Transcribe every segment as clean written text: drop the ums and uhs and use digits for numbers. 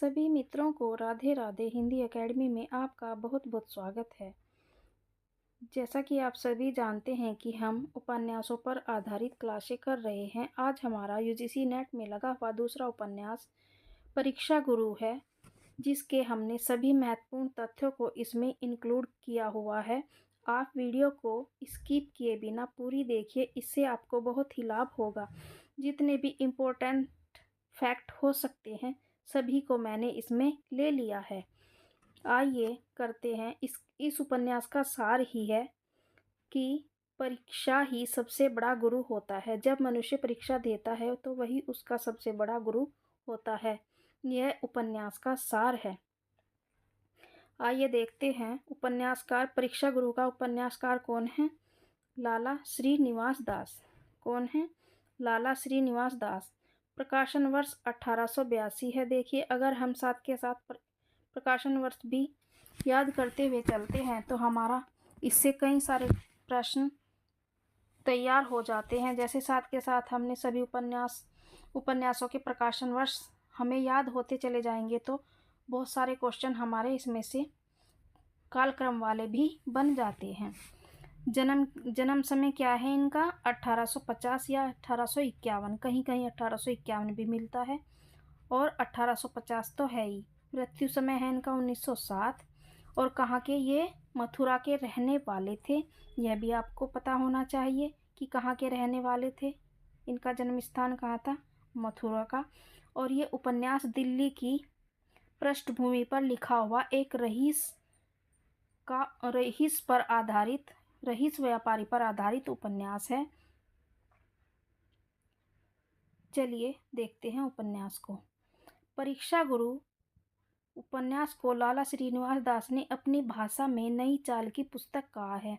सभी मित्रों को राधे राधे। हिंदी एकेडमी में आपका बहुत बहुत स्वागत है। जैसा कि आप सभी जानते हैं कि हम उपन्यासों पर आधारित क्लासें कर रहे हैं। आज हमारा यूजीसी नेट में लगा हुआ दूसरा उपन्यास परीक्षा गुरु है, जिसके हमने सभी महत्वपूर्ण तथ्यों को इसमें इंक्लूड किया हुआ है। आप वीडियो को स्किप किए बिना पूरी देखिए, इससे आपको बहुत ही लाभ होगा। जितने भी इम्पोर्टेंट फैक्ट हो सकते हैं सभी को मैंने इसमें ले लिया है। आइए करते हैं। इस उपन्यास का सार ही है कि परीक्षा ही सबसे बड़ा गुरु होता है। जब मनुष्य परीक्षा देता है तो वही उसका सबसे बड़ा गुरु होता है। यह उपन्यास का सार है। आइए देखते हैं उपन्यासकार परीक्षा गुरु का उपन्यासकार कौन है। लाला श्रीनिवास दास। कौन है? लाला श्रीनिवास दास। प्रकाशन वर्ष 1882 है। देखिए, अगर हम साथ के साथ प्रकाशन वर्ष भी याद करते हुए चलते हैं तो हमारा इससे कई सारे प्रश्न तैयार हो जाते हैं। जैसे साथ के साथ हमने सभी उपन्यासों के प्रकाशन वर्ष हमें याद होते चले जाएंगे तो बहुत सारे क्वेश्चन हमारे इसमें से कालक्रम वाले भी बन जाते हैं। जन्म समय क्या है इनका? 1850 या 1851। कहीं कहीं 1851 भी मिलता है और 1850 तो है ही। मृत्यु समय है इनका 1907। और कहाँ के? ये मथुरा के रहने वाले थे। यह भी आपको पता होना चाहिए कि कहाँ के रहने वाले थे। इनका जन्म स्थान कहाँ था? मथुरा का। और ये उपन्यास दिल्ली की पृष्ठभूमि पर लिखा हुआ एक रईस व्यापारी पर आधारित उपन्यास है। चलिए देखते हैं उपन्यास को। परीक्षा गुरु उपन्यास को लाला श्रीनिवास दास ने अपनी भाषा में नई चाल की पुस्तक कहा है।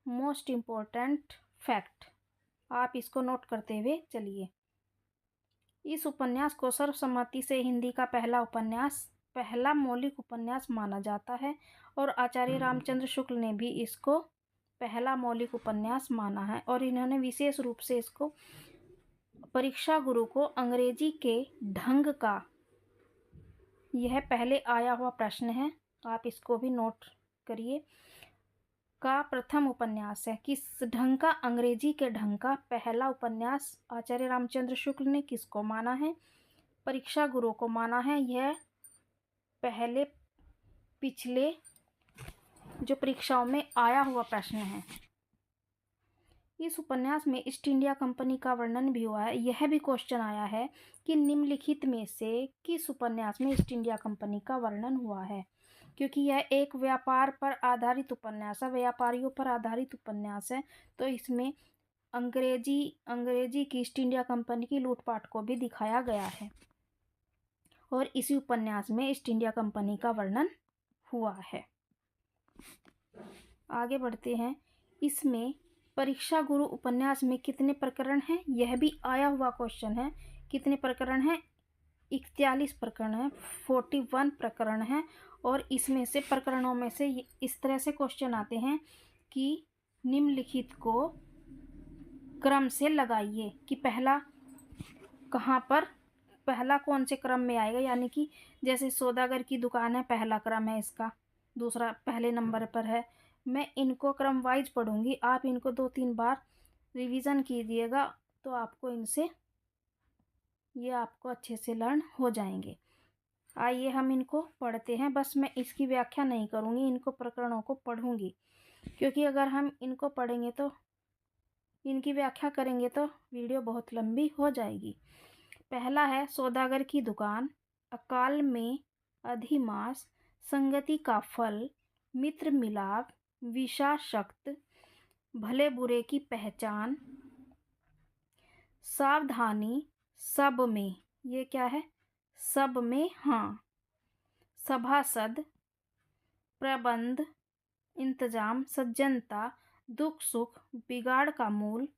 मोस्ट इम्पोर्टेंट फैक्ट, आप इसको नोट करते हुए चलिए। इस उपन्यास को सर्वसम्मति से हिंदी का पहला मौलिक उपन्यास माना जाता है और आचार्य रामचंद्र शुक्ल ने भी इसको पहला मौलिक उपन्यास माना है। और इन्होंने विशेष रूप से इसको परीक्षा गुरु को अंग्रेजी के ढंग का, यह पहले आया हुआ प्रश्न है, आप इसको भी नोट करिए, का प्रथम उपन्यास है। किस ढंग का? अंग्रेजी के ढंग का पहला उपन्यास आचार्य रामचंद्र शुक्ल ने किसको माना है? परीक्षा गुरु को माना है। यह पिछले जो परीक्षाओं में आया हुआ प्रश्न है। इस उपन्यास में ईस्ट इंडिया कंपनी का वर्णन भी हुआ है। यह भी क्वेश्चन आया है कि निम्नलिखित में से किस उपन्यास में ईस्ट इंडिया कंपनी का वर्णन हुआ है, क्योंकि यह एक व्यापार पर आधारित उपन्यास है, व्यापारियों पर आधारित उपन्यास है। तो इसमें अंग्रेजी की ईस्ट इंडिया कंपनी की लूटपाट को भी दिखाया गया है और इसी उपन्यास में ईस्ट इंडिया कंपनी का वर्णन हुआ है। आगे बढ़ते हैं। इसमें परीक्षा गुरु उपन्यास में कितने प्रकरण हैं? यह भी आया हुआ क्वेश्चन है। कितने प्रकरण हैं? 41 प्रकरण है, 41 प्रकरण है। और इसमें से प्रकरणों में से इस तरह से क्वेश्चन आते हैं कि निम्नलिखित को क्रम से लगाइए कि पहला कहाँ पर, पहला कौन से क्रम में आएगा। यानी कि जैसे सौदागर की दुकान है, पहला क्रम है इसका, दूसरा पहले नंबर पर है। मैं इनको क्रम वाइज पढ़ूंगी, आप इनको 2-3 बार रिवीजन कीजिएगा तो आपको ये आपको अच्छे से लर्न हो जाएंगे। आइए हम इनको पढ़ते हैं। बस मैं इसकी व्याख्या नहीं करूँगी, इनको प्रकरणों को पढ़ूंगी, क्योंकि अगर हम इनको पढ़ेंगे तो इनकी व्याख्या करेंगे तो वीडियो बहुत लंबी हो जाएगी। पहला है सौदागर की दुकान, अकाल में अधिमास, संगति का फल, मित्र मिलाप, विषाशक्त, भले बुरे की पहचान, सावधानी, सब में, ये क्या है? सब में, हाँ, सभासद, प्रबंध, इंतजाम, सज्जनता, दुख सुख, बिगाड़ का मूल,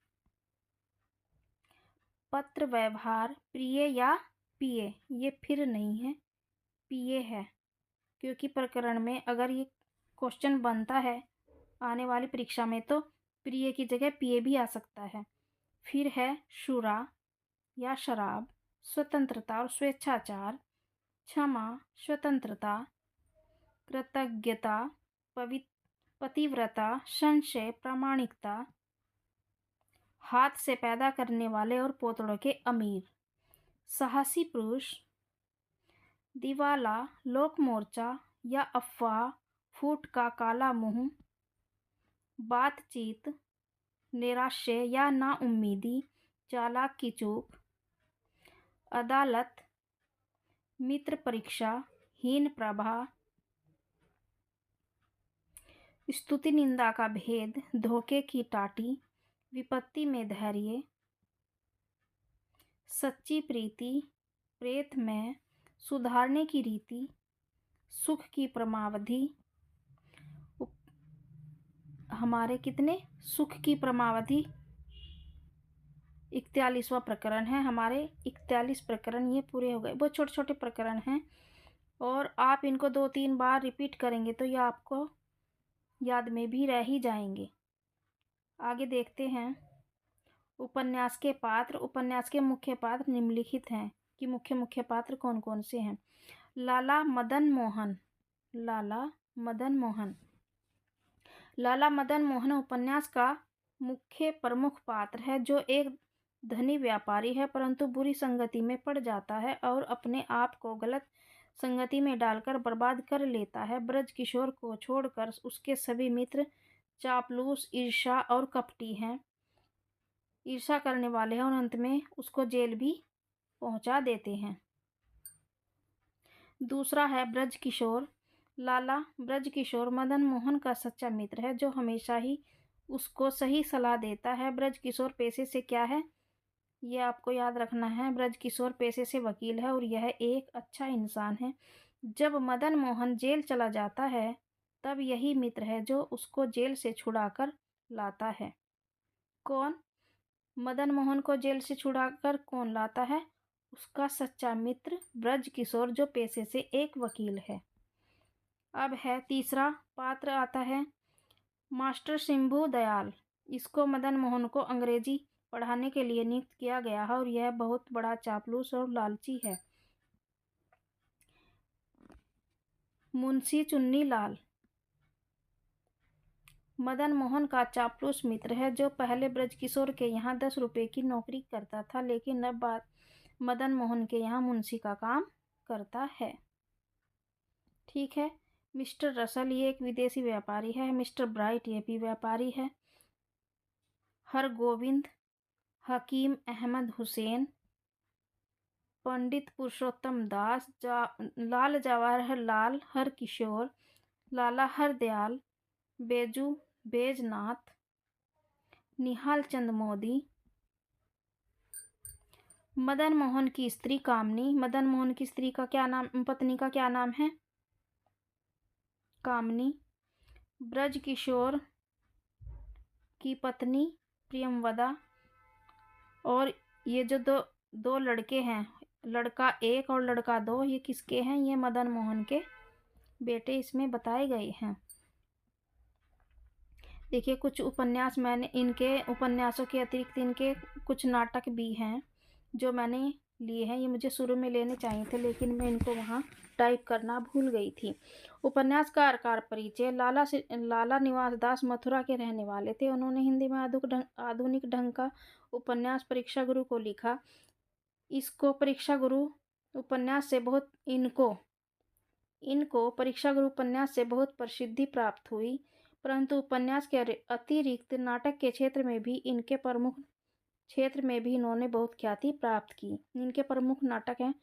पत्र व्यवहार, प्रिय या पिए, ये फिर नहीं है, पिए है, क्योंकि प्रकरण में अगर ये क्वेश्चन बनता है आने वाली परीक्षा में तो प्रिय की जगह पिए भी आ सकता है। फिर है शुरा या शराब, स्वतंत्रता और स्वेच्छाचार, क्षमा, स्वतंत्रता, कृतज्ञता, पतिव्रता, संशय, प्रामाणिकता, हाथ से पैदा करने वाले और पोतड़ों के अमीर, साहसी पुरुष, दिवाला, लोक मोर्चा या अफवाह, फूट का काला मुंह, बातचीत, निराशय या नाउम्मीदी, चालाक की चूक, अदालत, मित्र परीक्षा, हीन प्रभा, स्तुति निंदा का भेद, धोखे की टाटी, विपत्ति में धैर्य, सच्ची प्रीति, प्रेत में, सुधारने की रीति, सुख की परमावधि, हमारे कितने सुख की परमावधि 41वां प्रकरण है। हमारे 41 प्रकरण ये पूरे हो गए। बहुत छोटे छोटे प्रकरण हैं और आप इनको 2-3 बार रिपीट करेंगे तो ये आपको याद में भी रह ही जाएंगे। आगे देखते हैं। उपन्यास के पात्र। उपन्यास के मुख्य पात्र निम्नलिखित हैं कि मुख्य पात्र कौन कौन से हैं। लाला मदन मोहन। लाला मदन मोहन। लाला मदन मोहन उपन्यास का मुख्य प्रमुख पात्र है जो एक धनी व्यापारी है परंतु बुरी संगति में पड़ जाता है और अपने आप को गलत संगति में डालकर बर्बाद कर लेता है। ब्रज किशोर को छोड़कर उसके सभी मित्र चापलूस, ईर्ष्या और कपटी हैं, ईर्ष्या करने वाले हैं और अंत में उसको जेल भी पहुंचा देते हैं। दूसरा है ब्रज किशोर। लाला ब्रज किशोर मदन मोहन का सच्चा मित्र है जो हमेशा ही उसको सही सलाह देता है। ब्रज किशोर पेशे से क्या है ये आपको याद रखना है। ब्रज किशोर पेशे से वकील है और यह एक अच्छा इंसान है। जब मदन मोहन जेल चला जाता है तब यही मित्र है जो उसको जेल से छुड़ाकर लाता है। कौन? मदन मोहन को जेल से छुड़ाकर कौन लाता है? उसका सच्चा मित्र ब्रज किशोर जो पेशे से एक वकील है। अब है तीसरा पात्र आता है मास्टर शंभू दयाल। इसको मदन मोहन को अंग्रेजी पढ़ाने के लिए नियुक्त किया गया है और यह बहुत बड़ा चापलूस और लालची है। मुंशी चुन्नीलाल मदन मोहन का चापलूस मित्र है जो पहले ब्रजकिशोर के यहाँ 10 रुपये की नौकरी करता था लेकिन अब मदन मोहन के यहाँ मुंशी का काम करता है। ठीक है। मिस्टर रसल ये एक विदेशी व्यापारी है। मिस्टर ब्राइट ये भी व्यापारी है। हरगोविंद, हकीम अहमद हुसैन, पंडित पुरुषोत्तम दास, लाल जवाहर लाल हरकिशोर, लाला हरदयाल, बेजू बैजनाथ, निहाल चंद मोदी, मदन मोहन की स्त्री कामनी। मदन मोहन की स्त्री का क्या नाम, पत्नी का क्या नाम है? कामनी। ब्रज किशोर की पत्नी प्रियमवदा। और ये जो दो लड़के हैं, लड़का 1 और लड़का 2, ये किसके हैं? ये मदन मोहन के बेटे इसमें बताए गए हैं। देखिए कुछ उपन्यास मैंने इनके उपन्यासों के अतिरिक्त इनके कुछ नाटक भी हैं जो मैंने लिए हैं। ये मुझे शुरू में लेने चाहिए थे लेकिन मैं इनको वहाँ टाइप करना भूल गई थी। उपन्यासकार का परिचय। लाला निवास दास मथुरा के रहने वाले थे। उन्होंने हिंदी में आधुनिक ढंग का उपन्यास परीक्षा गुरु को लिखा। इसको परीक्षा गुरु उपन्यास से बहुत इनको परीक्षा गुरु उपन्यास से बहुत प्रसिद्धि प्राप्त हुई परंतु उपन्यास के अतिरिक्त नाटक के क्षेत्र में भी इन्होंने बहुत ख्याति प्राप्त की। इनके प्रमुख नाटक हैं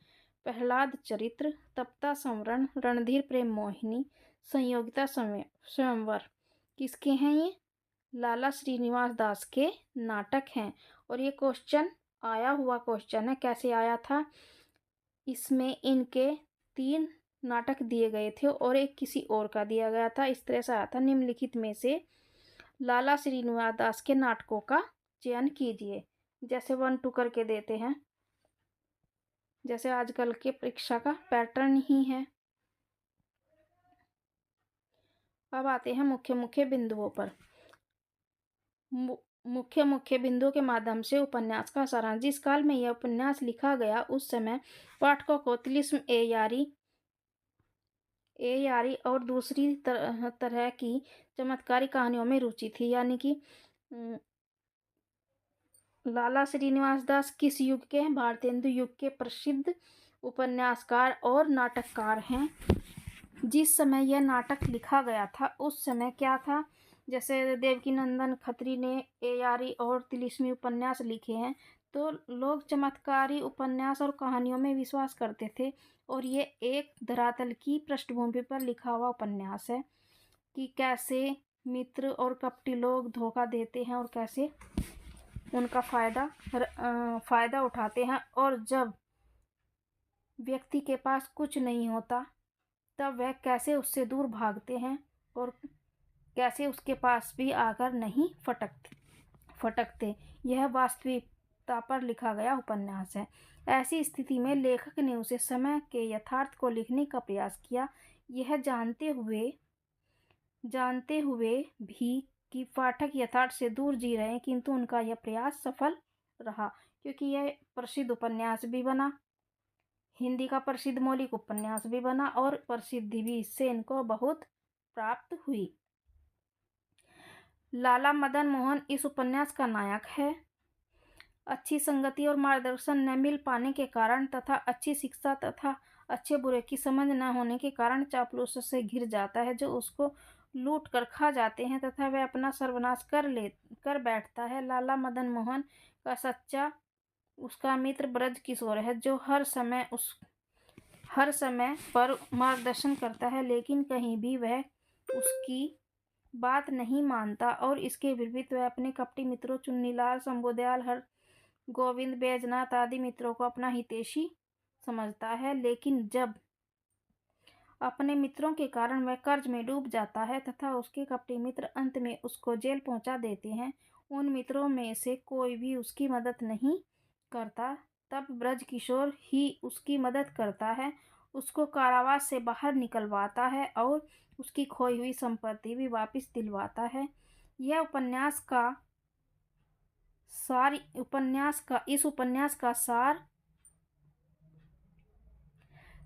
प्रहलाद चरित्र, तप्ता संवरण, रणधीर प्रेम मोहिनी, संयोगिता स्वयंवर। किसके हैं ये? लाला श्रीनिवास दास के नाटक हैं। और ये क्वेश्चन आया हुआ क्वेश्चन है। कैसे आया था? इसमें इनके 3 नाटक दिए गए थे और एक किसी और का दिया गया था। इस तरह से आया था। निम्नलिखित में से लाला श्रीनिवास दास के नाटकों का चयन कीजिए। जैसे 1 2 करके देते हैं, जैसे आजकल के परीक्षा का पैटर्न ही है। अब आते हैं मुख्य बिंदुओं पर। मुख्य बिंदुओं के माध्यम से उपन्यास का सारांश। जिस काल में यह उपन्यास लिखा गया उस समय पाठकों को तिलिस्म ए यारी यारी और दूसरी तरह की चमत्कारी कहानियों में रुचि थी। यानी कि लाला श्रीनिवास दास किस युग के हैं? भारतेंदु युग के प्रसिद्ध उपन्यासकार और नाटककार हैं। जिस समय यह नाटक लिखा गया था उस समय क्या था? जैसे देवकीनंदन खत्री ने यारी और तिलिस्मी उपन्यास लिखे हैं, तो लोग चमत्कारी उपन्यास और कहानियों में विश्वास करते थे। और ये एक धरातल की पृष्ठभूमि पर लिखा हुआ उपन्यास है कि कैसे मित्र और कपटी लोग धोखा देते हैं और कैसे उनका फ़ायदा उठाते हैं। और जब व्यक्ति के पास कुछ नहीं होता तब वह कैसे उससे दूर भागते हैं और कैसे उसके पास भी आकर नहीं फटकते। यह वास्तविकता पर लिखा गया उपन्यास है। ऐसी स्थिति में लेखक ने उसे समय के यथार्थ को लिखने का प्रयास किया, यह जानते हुए भी कि पाठक यथार्थ से दूर जी रहे हैं, किंतु उनका यह प्रयास सफल रहा, क्योंकि यह प्रसिद्ध उपन्यास भी बना, हिंदी का प्रसिद्ध मौलिक उपन्यास भी बना और प्रसिद्धि भी इससे इनको बहुत प्राप्त हुई। लाला मदन मोहन इस उपन्यास का नायक है। अच्छी संगति और मार्गदर्शन न मिल पाने के कारण तथा अच्छी शिक्षा तथा अच्छे बुरे की समझ न होने के कारण चापलूसों से घिर जाता है, जो उसको लूट कर खा जाते हैं तथा वह अपना सर्वनाश कर बैठता है। लाला मदन मोहन का सच्चा उसका मित्र ब्रज किशोर है, जो हर समय पर मार्गदर्शन करता है, लेकिन कहीं भी वह उसकी बात नहीं मानता और इसके विपरीत वह अपने कपटी मित्रों चुन्नीलाल, शंभुदयाल, हर गोविंद, बैजनाथ आदि मित्रों को अपना हितैषी समझता है। लेकिन जब अपने मित्रों के कारण वह कर्ज में डूब जाता है तथा उसके कपटी मित्र अंत में उसको जेल पहुंचा देते हैं, उन मित्रों में से कोई भी उसकी मदद नहीं करता, तब ब्रज किशोर ही उसकी मदद करता है, उसको कारावास से बाहर निकलवाता है और उसकी खोई हुई संपत्ति भी वापस दिलवाता है। यह इस उपन्यास का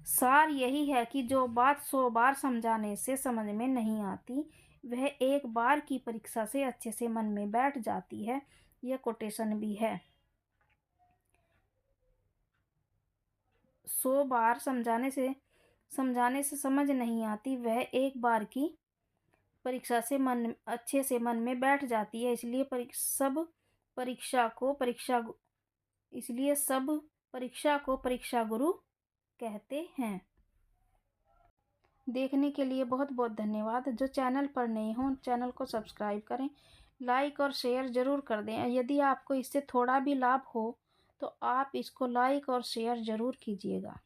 सार यही है कि जो बात 100 बार समझाने से समझ में नहीं आती, वह एक बार की परीक्षा से अच्छे से मन में बैठ जाती है। यह कोटेशन भी है। 100 बार समझाने से समझ नहीं आती, वह एक बार की परीक्षा से अच्छे से मन में बैठ जाती है। इसलिए सब परीक्षा को परीक्षा गुरु कहते हैं। देखने के लिए बहुत बहुत धन्यवाद। जो चैनल पर नए हों, चैनल को सब्सक्राइब करें, लाइक और शेयर ज़रूर कर दें। यदि आपको इससे थोड़ा भी लाभ हो तो आप इसको लाइक और शेयर ज़रूर कीजिएगा।